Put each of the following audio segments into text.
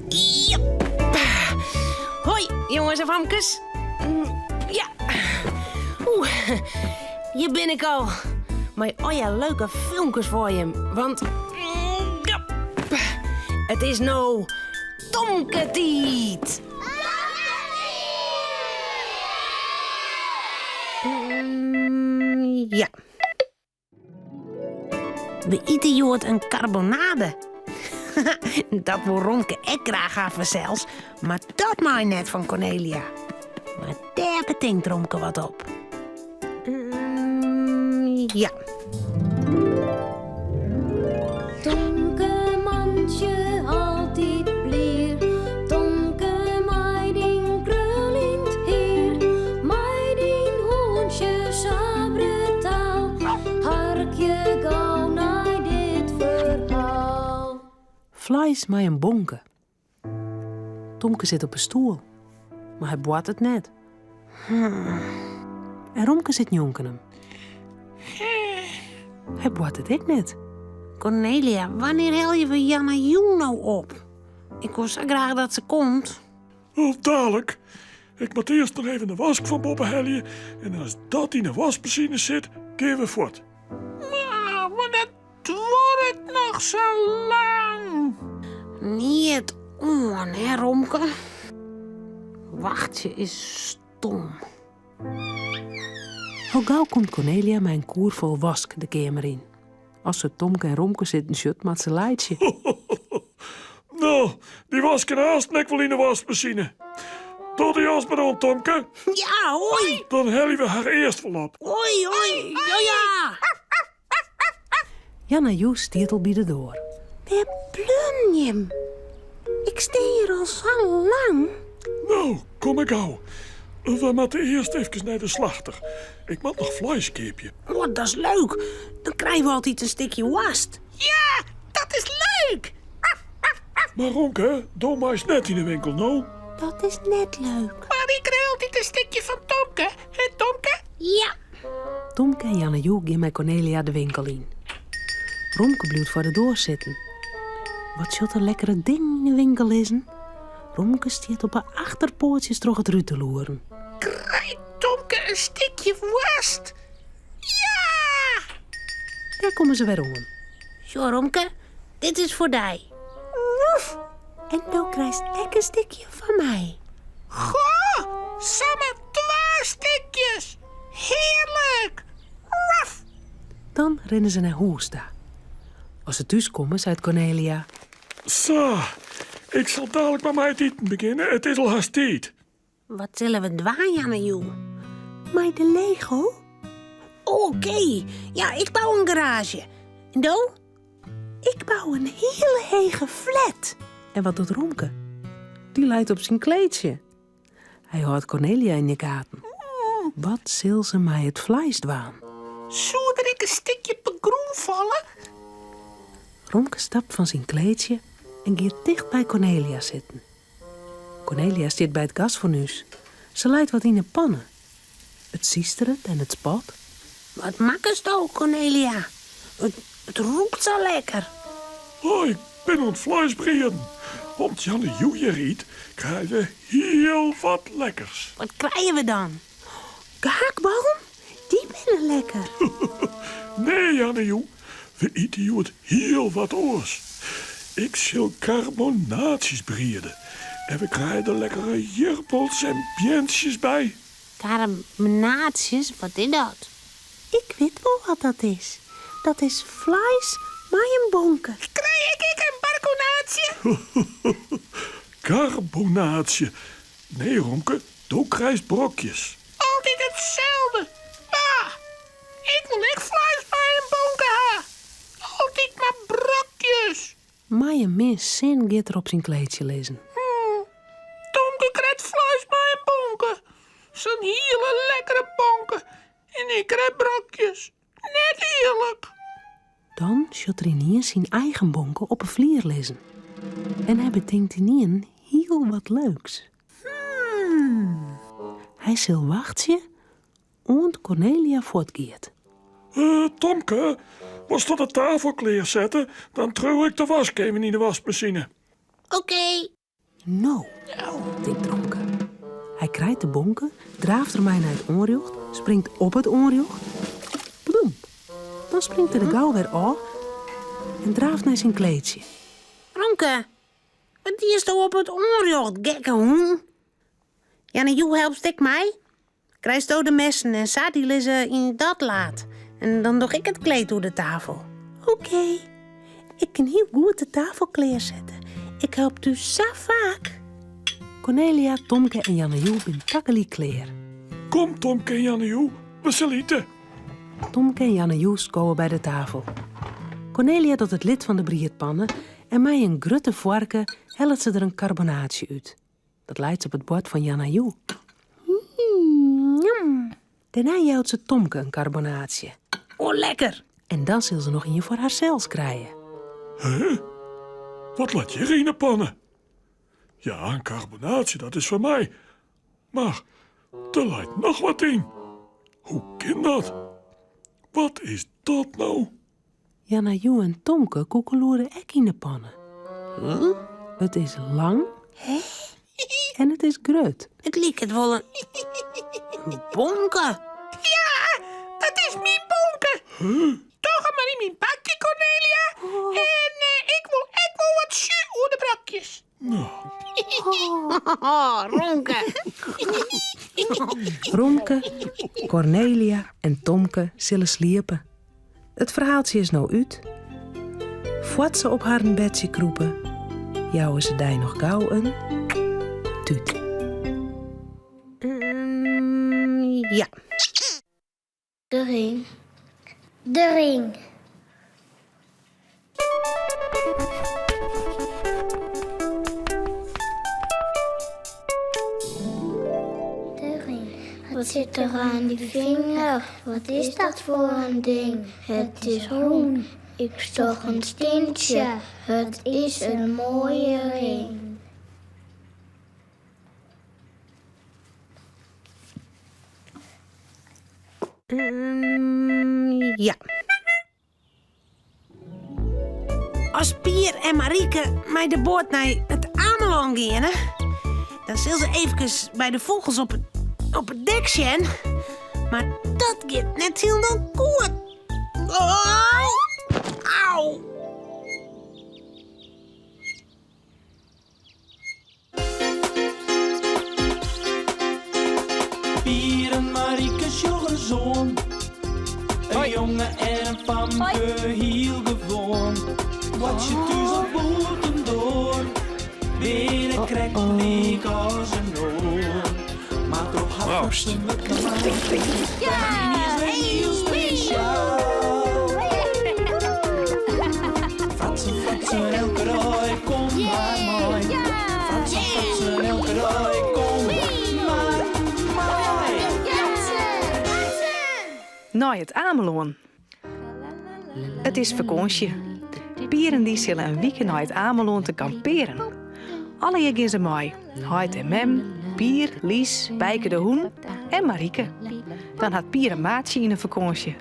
Jop. Hoi, jongens en famkes. Ja. Hier ben ik al. Maar oh ja, leuke filmpjes voor je. Want jop, het is nou Tomketiet. Ja. We eten joort een carbonade. Dat wil Romke ek graag haven zelfs. Maar dat maakt net van Cornelia. Maar daar bedenkt Romke wat op. Ja. Tomke mandje altijd bleer. Tomke meiding krullend heer. Meiding hoentje sabre taal. Harkje gauw naar dit verhaal. Vlees met een bonke. Tomke zit op een stoel, maar hij boort het net. En Romke zit jonken hem. Hij boort het ik net. Cornelia, wanneer hel je van Janna Jong nou op? Ik wil zo graag dat ze komt. Oh, dadelijk. Ik moet eerst nog even de wask van Boppen heljen. En als dat in de wasmachine zit, gaan we voort. Maar dat wordt nog zo lang. Niet on, hè, Romke? Wachtje is stom. Hoe gauw komt Cornelia met een koer vol wask de kamer in. Als ze Tomke en Romke zitten shut, maakt ze leidje. Nou, die was kan haast nek wel in de wasmachine. Tot die jas maar dan, Tomke. Ja, hoi. Dan hellen we haar eerst wel op. Hoi, hoi. Ja, ja. Janna Joes stiert al bij de door. Waar blun je? Ik sta hier al zo lang. Nou, kom ik gauw. We moeten eerst even naar de slachter. Ik moet nog vlees keepje. Oh, dat is leuk. Dan krijgen we altijd een stukje wast. Ja, dat is leuk. Maar Ronke, doe maar eens net in de winkel, nou. Dat is net leuk. Maar ik krijg altijd een stukje van Tomke. Hé, Tomke? Ja. Tomke en Janna Joe gaan met Cornelia de winkel in. Romke blijft voor de deur zitten. Wat zult er lekkere ding in de winkel is? Romke stiert op haar achterpoortjes door het ruut te loeren. Krijg Tomke een stukje worst. Ja! Daar komen ze weer om. Zo, Romke, dit is voor jij. En dan krijgt ik een stukje van mij. Goh, samen 2 stukjes. Heerlijk. Waf. Dan rennen ze naar Hoesta. Als ze thuis komen, zei Cornelia. Zo, ik zal dadelijk met mij het eten beginnen. Het is al haast tijd. Wat zullen we doen, Janne Joe? Maar de Lego? Oké. Ja, ik bouw een garage. En dan? Ik bouw een hele hege flat. En wat doet Romke? Die leidt op zijn kleedje. Hij houdt Cornelia in de gaten. Wat zal ze mij het vlees dwaan? Zou er ik een stukje pegroen vallen? Romke stapt van zijn kleedje en gaat dicht bij Cornelia zitten. Cornelia zit bij het gasfornuis. Ze leidt wat in de pannen. Het siestert en het spat. Wat makkelijk toch, Cornelia? Het roept zo lekker. Oh, ik ben aan het vlees breden. Want Janne Joe riet, krijgen we heel wat lekkers. Wat krijgen we dan? Gehaktballen? Die binnen lekker. Nee, Janne Joe, we eten hier het heel wat oors. Ik zal carbonaties breden. En we krijgen er lekkere jerpels en pientjes bij. Carbonaties, wat is dat? Ik weet wel wat dat is. Dat is vlees met een bonke. Krijg ik een barconaatje? Carbonatie. Nee, Romke, doe krijgt brokjes. Altijd hetzelfde. Ah, ik wil echt vlees bij een bonken ha. Altijd maar brokjes. Maaie mis zin gaat er op zijn kleedje lezen. Tomke krijgt vlees bij een bonken. Zo'n hele lekkere bonken. En ik krijg brokjes. Net heerlijk. Dan zult er ineens zijn eigen bonken op een vlier lezen. En hij bedenkt ineens heel wat leuks. Hij zal wachten en Cornelia voortgeeft. Tomke, was tot de tafel klaarzetten, dan trouw ik de was even in de wasmachine. Oké. Nou, denkt Romke. Hij krijgt de bonken, draaft ermee naar het onrjocht, springt op het onrjocht. Bloem. Dan springt hij de gauw weer af en draaft naar zijn kleedje. Romke, wat is er op het onrjocht, gekke hoen? Janne, Joe helpt ik mij. Krijg zo de messen en Sadie lezen in dat laat. En dan doe ik het kleed door de tafel. Oké. Ik kan heel goed de tafel klaarzetten. Ik help u zo vaak. Cornelia, Tomke en Janne-Joe zijn takkelijk kleer. Kom, Tomke en Janne-Joe, we zullen eten. Tomke en Janne-Joe komen bij de tafel. Cornelia doet het lid van de brietpannen en mij een grutte vorken helpt ze er een carbonaatje uit. Dat leidt ze op het bord van Janne-Joe. Daarna jouwt ze Tomke een carbonaatje. Oh, lekker. En dan zal ze nog een voor haarzelfs krijgen. Wat laat je in de pannen? Ja, een carbonaatje, dat is voor mij. Maar er lijkt nog wat in. Hoe kan dat? Wat is dat nou? Janne-Joe en Tomke koekeloeren ek in de pannen. Het is lang en het is grut. Het lijkt het wel een bonken. Ja, dat is mijn bonken. Toch maar in mijn bakje, Cornelia. En ik wil wat jus onder de brakjes. Oh, Ronke. Romke, Cornelia en Tomke zullen sliepen. Het verhaaltje is nou uit. Voordat ze op haar bedje kroepen, jouwen ze die nog gauw een tuut. Ja. De ring. De ring. De ring. Wat zit er aan die vinger? Wat is dat voor een ding? Het is groen. Ik zag een stintje. Het is een mooie ring. Ja. Als Pier en Marieke mij de boot naar het Amelon gaan, hè, dan zullen ze even bij de vogels op het dek zijn. Maar dat gaat net heel goed. Oh! Auw! Pier en Marieke sjoggen zoon. Een jongen en een famke heel gewoon. Wat je thuis op boten door. Binnen krek leek als een oor. Maar toch had ze me klaar. Ja, heel speciaal. Fratsen, elke rooi, kom maar mooi. Fratsen, elke rooi, kom maar mooi. Nou, het Ameloon. Het is vakantie. Pieren die zullen een weekend naar het Ameloon te kamperen. Alle jaar gaan ze mee. Heid en Mem, Pier, Lies, Bijke de Hoen en Marieke. Dan had Pier een maatje in een vakantie.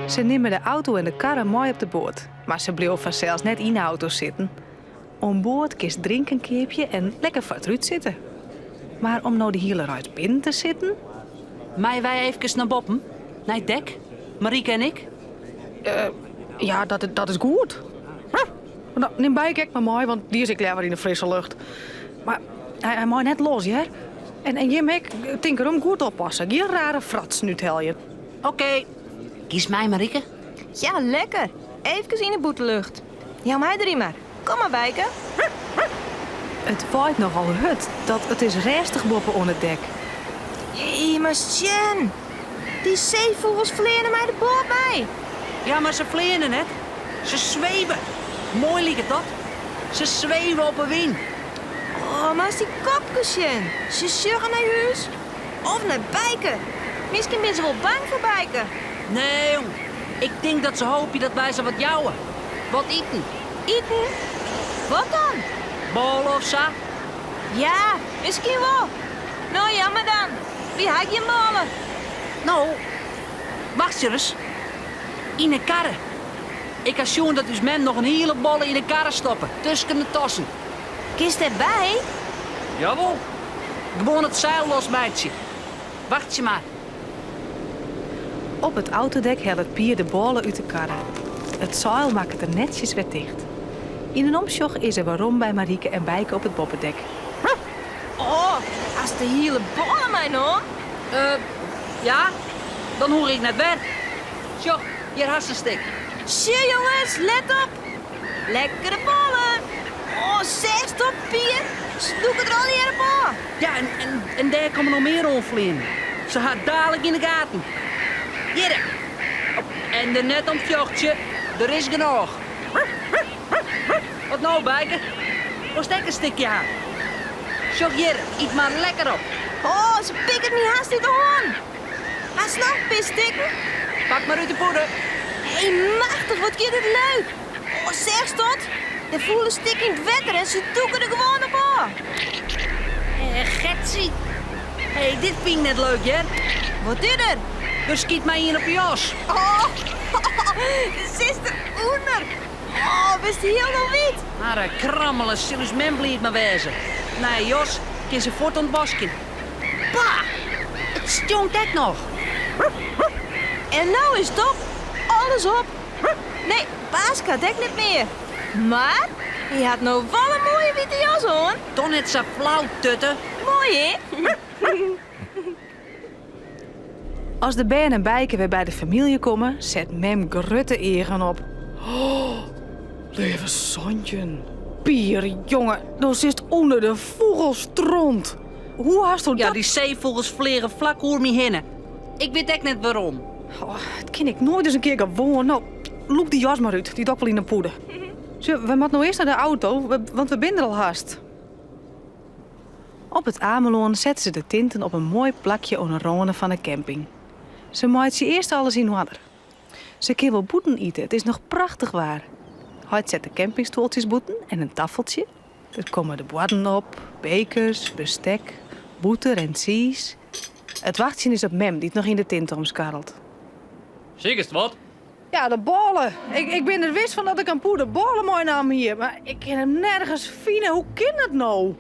Ze nemen de auto en de karren mooi op de boot. Maar ze bleef vanzelfs net in de auto zitten. Onboord kist drinken een keepje en lekker vatruut zitten. Maar om nou de hele ruit binnen te zitten... Mij wij even naar boven? Naar het dek? Marieke en ik? Ja, dat is goed. Nou, neem Bijke maar mooi, want die is ik lekker in de frisse lucht. Maar hij mag net los, ja? En Jim, ik denk erom goed oppassen. Geen rare frats nu tel je. Oké. Kies mij, Marieke. Ja, lekker. Even in de boetelucht. Ja, mij erin maar. Kom maar, Bijke. Het waait nogal hut. Het is restig boppen onder het dek. Hé, maar Sjen. Die zeevogels vleerden mij de boot mee. Ja, maar ze vleerden net. Ze zweven. Mooi liep het dat. Ze zweven op een wind. Oh, maar is die kopjes, Sjen. Ze zuggen naar huis. Of naar Bijke. Misschien ben ze wel bang voor Bijke. Nee, jong. Ik denk dat ze hopen dat wij ze wat jouwen. Wat eten. Eten? Wat dan? Bol of sa? Ja, misschien wel. Nou, jammer dan. Wie had je malen? Nou, wacht eens. In een karre. Ik had zien dat uw mem nog een hele bolle in de karre stoppen. Tussen de tossen. Kist erbij? Jawel. Gewoon het zeil los, meidje. Wacht je maar. Op het autodek haalt het pier de ballen uit de karren. Het zeil maakt het er netjes weer dicht. In een omsjog is er waarom bij Marieke en Bijke op het boppendek. Oh, als de hele ballen mij nog. Ja? Dan hoor ik net weg. Zo, hier hast een stik. Zie jongens, let op. Lekkere ballen. Oh, 6 top pier. Snoek het er al hier op. Ja, en daar komen nog meer onvliegen. Ze gaat dadelijk in de gaten. Hier. En er net om het jochtje. Er is genoeg. Wat nou, Bijke? Wat stek een stukje aan? Zo hier, eet maar lekker op. Oh, ze pikken het niet haast in de hoorn. Ga snel, pisstikken. Pak maar uit de poeder. Hé, machtig, wat keer dit leuk. Oh, zeg tot. De voelen stik in het wetter en ze toeken er gewoon op aan. Getsie. Hé, dit vind ik net leuk, hè? Wat is er? Dus schiet mij in op je jas. Oh, de zuster onder. Oh, best heel nog wit. Maar krammelen, zullen men blijft maar wezen. Nee, Jos, kan ze voort ontwasken. Pa! Het stonkt echt nog. En nou is het op. Alles op. Nee, Paas gaat echt niet meer. Maar, je had nou wel een mooie witte jas, hoor. Toch net zo flauw, tutte. Mooi, hè? Als de Ben en Bijke weer bij de familie komen, zet mem grutte egen op. Oh, lieve zondje. Pier, jongen, dat zit onder de vogelstront. Hoe hast u dat? Ja, die zeevogels vliegen vlak over me heen. Ik weet echt net waarom. Oh, dat ken ik nooit eens een keer gewoon. Nou, loop die jas maar uit, die doet wel in de poeder. Zo, we moeten nou eerst naar de auto, want we zijn er al haast. Op het Ameloon zetten ze de tinten op een mooi plakje onder ronde van de camping. Ze maait ze eerst alles in water. Ze kan wel boeten eten, het is nog prachtig waar. Hij zet de campingstoeltjes boeten en een tafeltje. Er komen de borden op, bekers, bestek, boter en cheese. Het wachtje is op mem, die het nog in de tint omskarrelt. Zeker is het wat? Ja, de ballen. Ik ben er wist van dat ik een poeder ballen mooi nam hier. Maar ik kan hem nergens vinden. Hoe kan het nou?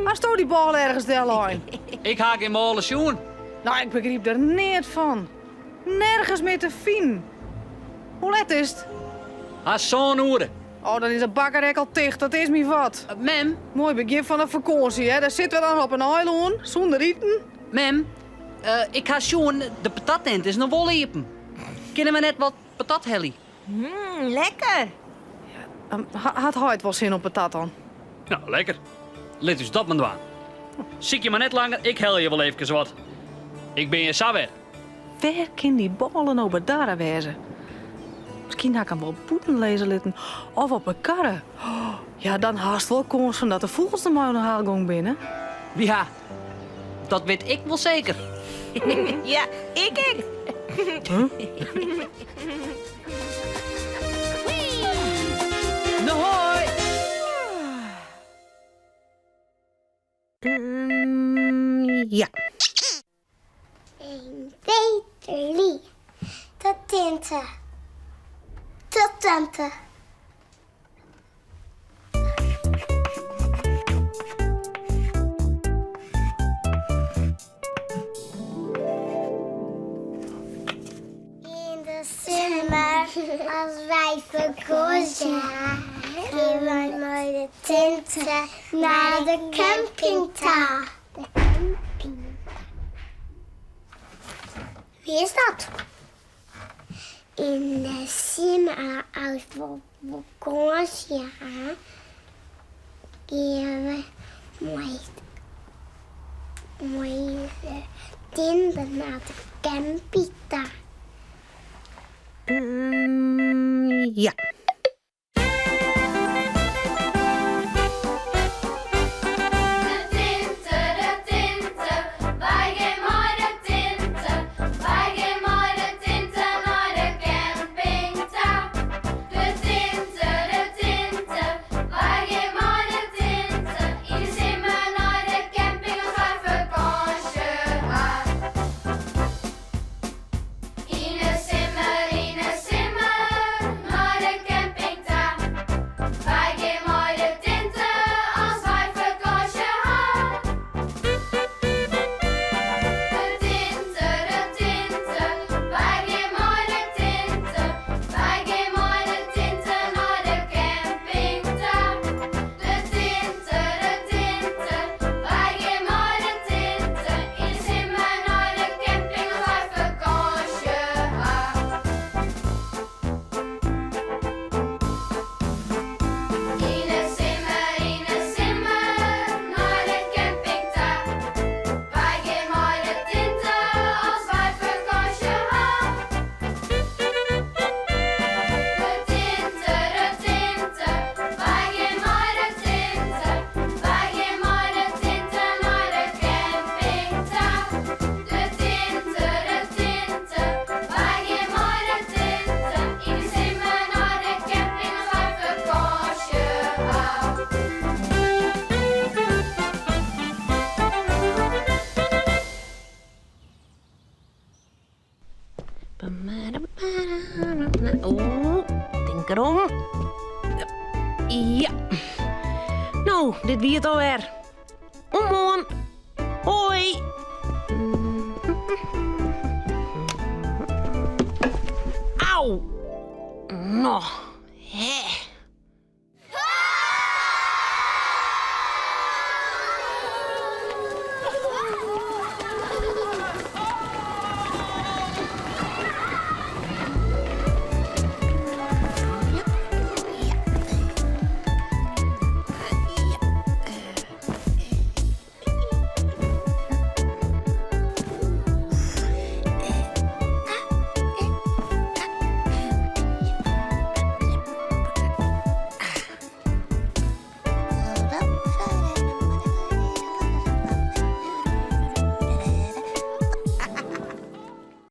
Als toch die ballen ergens aan. Ik haak in mijn alle schoen. Nou, ik begreep er niet van. Nergens meer te vinden. Hoe laat is het? Als zo'n uren. Oh, dan is de bakkerrek al dicht. Dat is me wat. Mem, Mooi begin van een vakantie, hè. Daar zitten we dan op een eiland, zonder eten. mem. Ik ga zien, de patattent is nog wel open. Kunnen we net wat patathelly? Lekker. Had hij het wel zin op patat dan? Nou, lekker. Let dus dat maar doen. Ziek je maar net langer, ik hel je wel even wat. Ik ben je sawer. Waar kan die ballen nou bij daar wezen? Misschien had ik hem wel boeten lezen litten. Of op een karre. Oh, ja, dan haast wel kans van dat de vogels er maar een haalgang binnen. Ja, dat weet ik wel zeker. Ja, ik. Hoi! Ja. 1, 2, 3. Tot tante. Tot tante. In de zomer, als wij vakantie gaan wij met de tenten naar de campingtouw. De camping. Wie is dat? In de zomer, als we vakantie gaan, gaan we met de tenten naar de campingtouw. Ja. Wij gaan maar de tinte. Wij gaan maar de tinte naar de campingtouw. De tinte. Wij gaan maar de tinte. In de zomer naar de camping als wij vakantie gaan. In de zomer naar de camping. erom. Ja. Nou, dit wie het alweer. Omhoorn. Hoi. Auw. Nou.